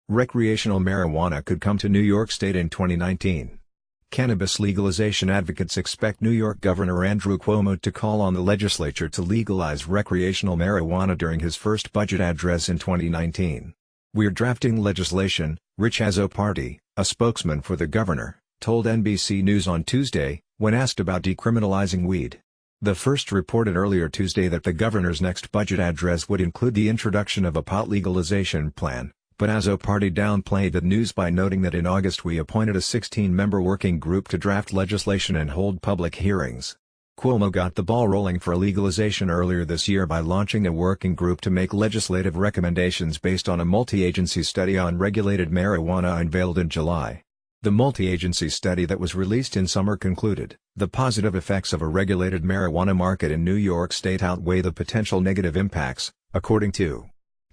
Recreational marijuana could come to New York State in 2019. Cannabis legalization advocates expect New York Governor Andrew Cuomo to call on the legislature to legalize recreational marijuana during his first budget address in 2019. "We're drafting legislation," Rich Azzopardi, a spokesman for the governor, told NBC News on Tuesday, when asked about decriminalizing weed. The First reported earlier Tuesday that the governor's next budget address would include the introduction of a pot legalization plan, but Azzopardi downplayed the news by noting that in August we appointed a 16-member working group to draft legislation and hold public hearings. Cuomo got the ball rolling for legalization earlier this year by launching a working group to make legislative recommendations based on a multi-agency study on regulated marijuana unveiled in July. The multi-agency study that was released in summer concluded, the positive effects of a regulated marijuana market in New York State outweigh the potential negative impacts, according to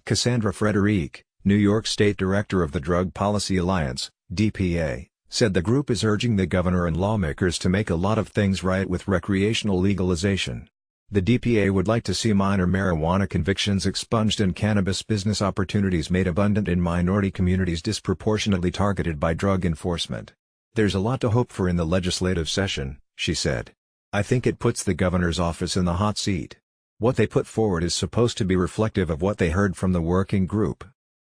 Cassandra Frederique, New York State Director of the Drug Policy Alliance, DPA, said the group is urging the governor and lawmakers to make a lot of things right with recreational legalization. The DPA would like to see minor marijuana convictions expunged and cannabis business opportunities made abundant in minority communities disproportionately targeted by drug enforcement. "There's a lot to hope for in the legislative session," she said. "I think it puts the governor's office in the hot seat. What they put forward is supposed to be reflective of what they heard from the working group.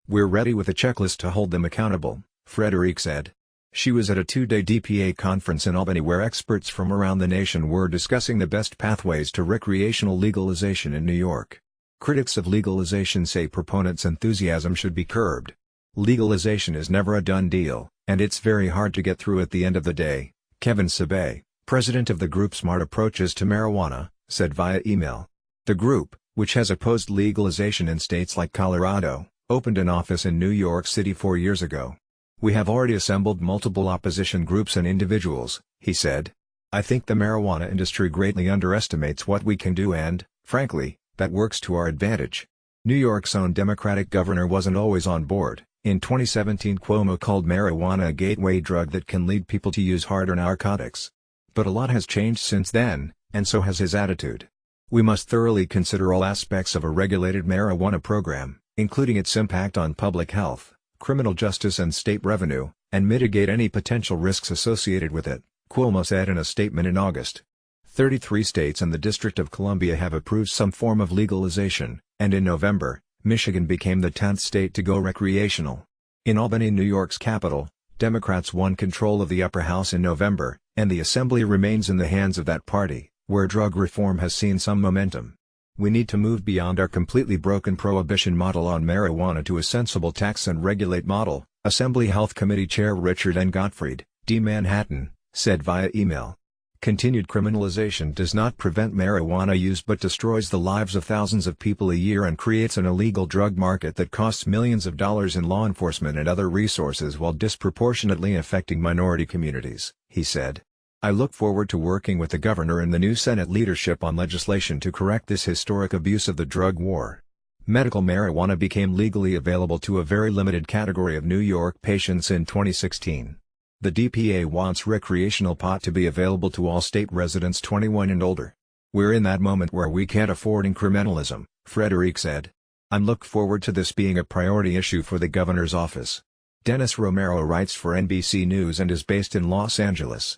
We're ready with a checklist to hold them accountable," Frederique said. She was at a two-day DPA conference in Albany where experts from around the nation were discussing the best pathways to recreational legalization in New York. Critics of legalization say proponents' enthusiasm should be curbed. "Legalization is never a done deal, and it's very hard to get through at the end of the day," Kevin Sabay, president of the group Smart Approaches to Marijuana, said via email. The group, which has opposed legalization in states like Colorado, opened an office in New York City 4 years ago. "We have already assembled multiple opposition groups and individuals," he said. "I think the marijuana industry greatly underestimates what we can do and, frankly, that works to our advantage." New York's own Democratic governor wasn't always on board. In 2017 Cuomo called marijuana a gateway drug that can lead people to use harder narcotics. But a lot has changed since then, and so has his attitude. "We must thoroughly consider all aspects of a regulated marijuana program, including its impact on public health, criminal justice and state revenue, and mitigate any potential risks associated with it," Cuomo said in a statement in August. 33 states and the District of Columbia have approved some form of legalization, and in November, Michigan became the 10th state to go recreational. In Albany, New York's capital, Democrats won control of the upper house in November, and the assembly remains in the hands of that party, where drug reform has seen some momentum. "We need to move beyond our completely broken prohibition model on marijuana to a sensible tax and regulate model," Assembly Health Committee Chair Richard N. Gottfried, D. Manhattan, said via email. "Continued criminalization does not prevent marijuana use but destroys the lives of thousands of people a year and creates an illegal drug market that costs millions of dollars in law enforcement and other resources while disproportionately affecting minority communities," he said. "I look forward to working with the governor and the new Senate leadership on legislation to correct this historic abuse of the drug war." Medical marijuana became legally available to a very limited category of New York patients in 2016. The DPA wants recreational pot to be available to all state residents 21 and older. "We're in that moment where we can't afford incrementalism," Frederique said. "I look forward to this being a priority issue for the governor's office." Dennis Romero writes for NBC News and is based in Los Angeles.